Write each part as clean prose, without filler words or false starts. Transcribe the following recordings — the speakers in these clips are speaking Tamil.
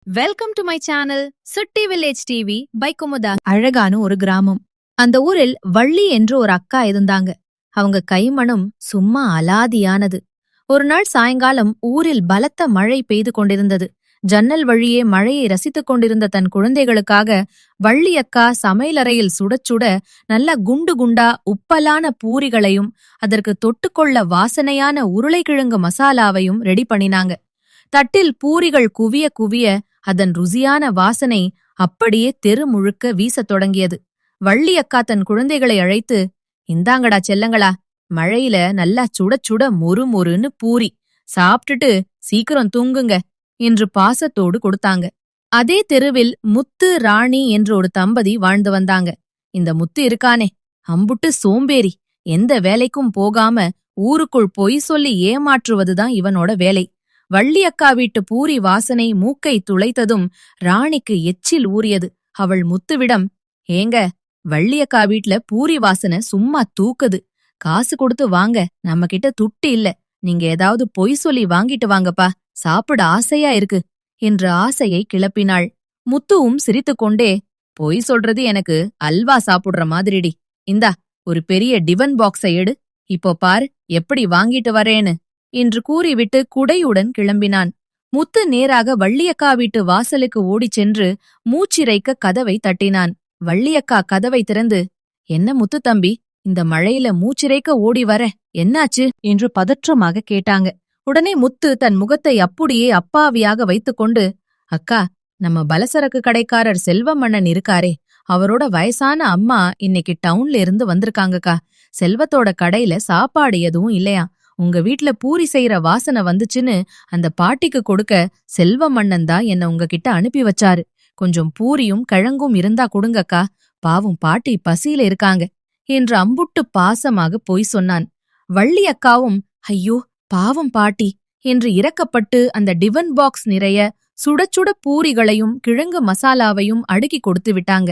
வெல்கம் டு மை சேனல் சுட்டி வில்லேஜ் டிவி பை குமுதா. அழகான ஒரு கிராமம். அந்த ஊரில் வள்ளி என்று ஒரு அக்கா இருந்தாங்க. அவங்க கைமணம் சும்மா அலாதியானது. ஒரு நாள் சாயங்காலம் ஊரில் பலத்த மழை பெய்து கொண்டிருந்தது. ஜன்னல் வழியே மழையை ரசித்துக் கொண்டிருந்த தன் குழந்தைகளுக்காக வள்ளி அக்கா சமையலறையில் சுடச் சுட நல்ல குண்டு குண்டா உப்பலான பூரிகளையும் அதற்கு தொட்டுக்கொள்ள வாசனையான உருளைக்கிழங்கு மசாலாவையும் ரெடி பண்ணினாங்க. தட்டில் பூரிகள் குவிய குவிய அதன் ருசியான வாசனை அப்படியே தெரு முழுக்க வீசத் தொடங்கியது. வள்ளி அக்கா தன் குழந்தைகளை அழைத்து, இந்தாங்கடா செல்லங்களா, மழையில நல்லா சுட சுட மொறு மொறுன்னு பூரி சாப்பிட்டுட்டு சீக்கிரம் தூங்குங்க என்று பாசத்தோடு கொடுத்தாங்க. அதே தெருவில் முத்து ராணி என்று ஒரு தம்பதி வாழ்ந்து வந்தாங்க. இந்த முத்து இருக்கானே, அம்புட்டு சோம்பேறி, எந்த வேலைக்கும் போகாம ஊருக்குள் பொய் சொல்லி ஏமாற்றுவதுதான் இவனோட வேலை. வள்ளி அக்கா வீட்டு பூரி வாசனை மூக்கை துளைத்ததும் ராணிக்கு எச்சில் ஊறியது. அவள் முத்துவிடம், ஏங்க, வள்ளி அக்கா வீட்ல பூரி வாசனை சும்மா தூக்குது, காசு கொடுத்து வாங்க, நம்ம கிட்ட துட்டு இல்ல, நீங்க ஏதாவது பொய் சொல்லி வாங்கிட்டு வாங்கப்பா, சாப்பிட ஆசையா இருக்கு என்று ஆசையை கிளப்பினாள். முத்துவும் சிரித்துக்கொண்டே, பொய் சொல்றது எனக்கு அல்வா சாப்பிடுற மாதிரிடி, இந்தா ஒரு பெரிய டிபன் பாக்ஸை எடு, இப்போ பாரு எப்படி வாங்கிட்டு வரேன்னு என்று கூறிவிட்டு குடையுடன் கிளம்பினான். முத்து நேராக வள்ளியக்கா வீட்டு வாசலுக்கு ஓடிச் சென்று மூச்சிரைக்க கதவை தட்டினான். வள்ளியக்கா கதவை திறந்து, என்ன முத்து தம்பி, இந்த மழையில மூச்சிரைக்க ஓடி வர, என்னாச்சு என்று பதற்றமாக கேட்டாங்க. உடனே முத்து தன் முகத்தை அப்படியே அப்பாவியாக வைத்துக்கொண்டு, அக்கா, நம்ம பலசரக்கு கடைக்காரர் செல்வமண்ணன் இருக்காரே, அவரோட வயசான அம்மா இன்னைக்கு டவுன்ல இருந்து வந்திருக்காங்கக்கா. செல்வத்தோட கடையில சாப்பாடு எதுவும் இல்லையா, உங்க வீட்ல பூரி செய்யற வாசனை வந்துச்சுன்னு அந்த பாட்டிக்கு கொடுக்க செல்வமண்ணன் தான் என்ன உங்ககிட்ட அனுப்பி வச்சாரு. கொஞ்சம் பூரியும் கிழங்கும் இருந்தா கொடுங்கக்கா, பாவம் பாட்டி பசியில இருக்காங்க என்று அம்புட்டு பாசமாக பொய் சொன்னான். வள்ளி அக்காவும், ஐயோ பாவம் பாட்டி என்று இரக்கப்பட்டு அந்த டிபன் பாக்ஸ் நிறைய சுடச்சுட பூரிகளையும் கிழங்கு மசாலாவையும் அடுக்கி கொடுத்து விட்டாங்க.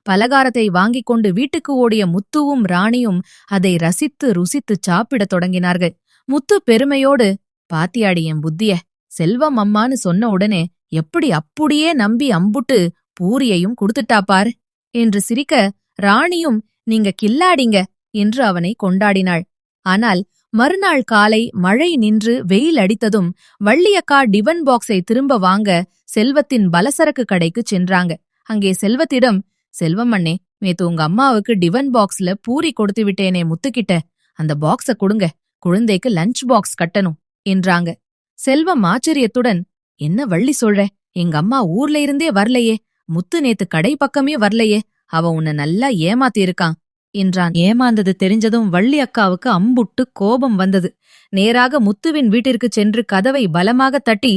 பலகாரத்தை வாங்கிக் கொண்டு வீட்டுக்கு ஓடிய முத்துவும் ராணியும் அதை ரசித்து ருசித்து சாப்பிடத் தொடங்கினார்கள். முத்து பெருமையோடு, பாத்தியாடி என் புத்திய, செல்வம் அம்மான்னு சொன்ன உடனே எப்படி அப்படியே நம்பி அம்புட்டு பூரியையும் கொடுத்துட்டா பாரு என்று சிரிக்க, ராணியும் நீங்க கில்லாடிங்க என்று அவனை கொண்டாடினாள். ஆனால் மறுநாள் காலை மழை நின்று வெயில் அடித்ததும் வள்ளியக்கா டிபன் பாக்ஸை திரும்ப வாங்க செல்வத்தின் பலசரக்கு கடைக்கு சென்றாங்க. அங்கே செல்வத்திடம், செல்வமண்ணே, நேத்து உங்க அம்மாவுக்கு டிபன் பாக்ஸ்ல பூரி கொடுத்து விட்டேனே முத்துக்கிட்ட, அந்த பாக்ஸ கொடுங்க, குழந்தைக்கு லஞ்ச் பாக்ஸ் கட்டணும் என்றாங்க. செல்வம் ஆச்சரியத்துடன், என்ன வள்ளி சொல்ற, எங்க அம்மா ஊர்ல இருந்தே வரலையே, முத்து நேத்து கடை பக்கமே வரலையே, அவ உன்னை நல்லா ஏமாத்தி இருக்கான் என்றான். ஏமாந்தது தெரிஞ்சதும் வள்ளி அக்காவுக்கு அம்புட்டு கோபம் வந்தது. நேராக முத்துவின் வீட்டிற்கு சென்று கதவை பலமாக தட்டி,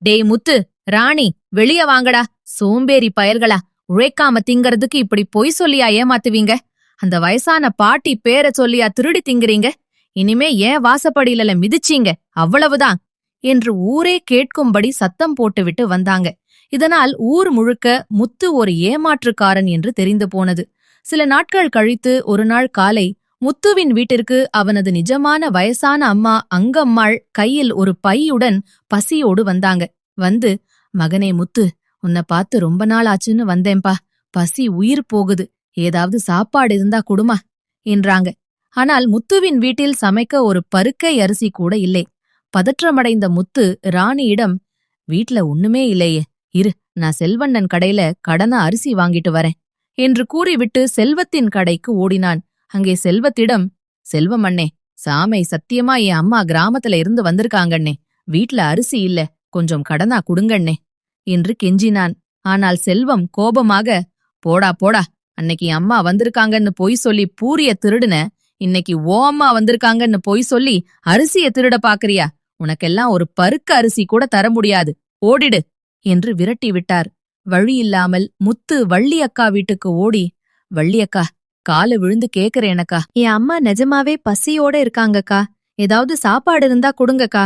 டேய் முத்து, ராணி, வெளிய வாங்கடா, சோம்பேறி பயல்களா, உழைக்காம திங்கறதுக்கு இப்படி பொய் சொல்லியா ஏமாத்துவீங்க, அந்த வயசான பாட்டி பேர சொல்லியா திருடி திங்கிறீங்க, இனிமே ஏன் வாசப்படியில மிதிச்சீங்க அவ்வளவுதான் என்று ஊரே கேட்கும்படி சத்தம் போட்டுவிட்டு வந்தாங்க. இதனால் ஊர் முழுக்க முத்து ஒரு ஏமாற்றுக்காரன் என்று தெரிந்து போனது. சில நாட்கள் கழித்து ஒரு நாள் காலை முத்துவின் வீட்டிற்கு அவனது நிஜமான வயசான அம்மா அங்கம்மாள் கையில் ஒரு பையுடன் பசியோடு வந்தாங்க. வந்து, மகனே முத்து, உன்னை பார்த்து ரொம்ப நாள் ஆச்சுன்னு வந்தேன்பா, பசி உயிர் போகுது, ஏதாவது சாப்பாடு இருந்தா குடுமா என்றாங்க. ஆனால் முத்துவின் வீட்டில் சமைக்க ஒரு பருக்கை அரிசி கூட இல்லை. பதற்றமடைந்த முத்து ராணியிடம், வீட்ல ஒண்ணுமே இல்லையே, இரு, நான் செல்வண்ணன் கடையில கடனா அரிசி வாங்கிட்டு வரேன் என்று கூறிவிட்டு செல்வத்தின் கடைக்கு ஓடினான். அங்கே செல்வத்திடம், செல்வமண்ணே, சாமை சத்தியமா என் அம்மா கிராமத்துல இருந்து வந்திருக்காங்கண்ணே, வீட்ல அரிசி இல்ல, கொஞ்சம் கடனா குடுங்கண்ணே என்று கெஞ்சினான். ஆனால் செல்வம் கோபமாக, போடா போடா, அன்னைக்கு என் அம்மா வந்திருக்காங்கன்னு பொய் சொல்லி பூரிய திருடுன, இன்னைக்கு ஓ அம்மா வந்திருக்காங்கன்னு பொய் சொல்லி அரிசிய திருட பாக்குறியா, உனக்கெல்லாம் ஒரு பருக்க அரிசி கூட தர முடியாது, ஓடிடு என்று விரட்டி விட்டார். வழியில்லாமல் முத்து வள்ளி அக்கா வீட்டுக்கு ஓடி, வள்ளியக்கா, கால விழுந்து கேக்குறேனக்கா, என் அம்மா நிஜமாவே பசியோட இருக்காங்கக்கா, ஏதாவது சாப்பாடு இருந்தா கொடுங்கக்கா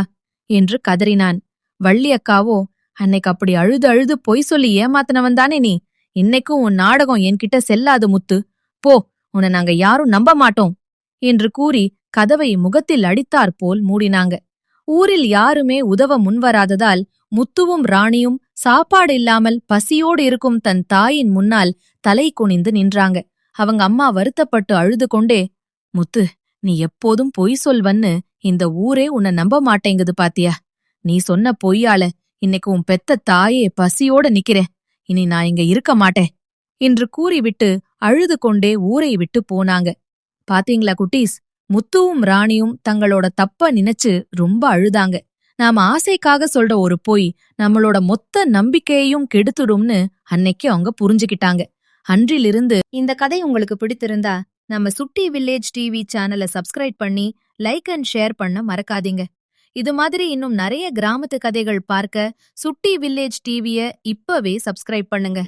என்று கதறினான். வள்ளி அக்காவோ, அன்னைக்கு அப்படி அழுது அழுது பொய் சொல்லி ஏமாத்தினவன் தானே நீ, இன்னைக்கும் உன் நாடகம் என்கிட்ட செல்லாது முத்து, போ, உன்னை நாங்க யாரும் நம்ப மாட்டோம் என்று கூறி கதவை முகத்தில் அடித்தாற்போல் மூடினாங்க. ஊரில் யாருமே உதவ முன்வராததால் முத்துவும் ராணியும் சாப்பாடு இல்லாமல் பசியோடு இருக்கும் தன் தாயின் முன்னால் தலை குனிந்து நின்றாங்க. அவங்க அம்மா வருத்தப்பட்டு அழுது கொண்டே, முத்து, நீ எப்போதும் பொய் சொல்வன்னு இந்த ஊரே உன்னை நம்ப மாட்டேங்குது பாத்தியா? நீ சொன்ன பொய்யால இன்னைக்கு உன் பெத்த தாயே பசியோட நிக்கிறேன். இனி நான் இங்க இருக்க மாட்டேன் என்று கூறிவிட்டு அழுது கொண்டே ஊரை விட்டு போனாங்க. பாத்தீங்களா குட்டீஸ், முத்துவும் ராணியும் தங்களோட தப்ப நினைச்சு ரொம்ப அழுதாங்க. நாம ஆசைக்காக சொல்ற ஒரு பொய் நம்மளோட மொத்த நம்பிக்கையையும் கெடுத்துடும்னு அன்னைக்கு அவங்க புரிஞ்சுக்கிட்டாங்க. அன்றிலிருந்து இந்த கதை உங்களுக்கு பிடித்திருந்தா நம்ம சுட்டி வில்லேஜ் டிவி சேனலை சப்ஸ்கிரைப் பண்ணி லைக் அண்ட் ஷேர் பண்ண மறக்காதீங்க. இது மாதிரி இன்னும் நிறைய கிராமத்து கதைகள் பார்க்க சுட்டி வில்லேஜ் டிவிய இப்பவே சப்ஸ்கிரைப் பண்ணுங்க.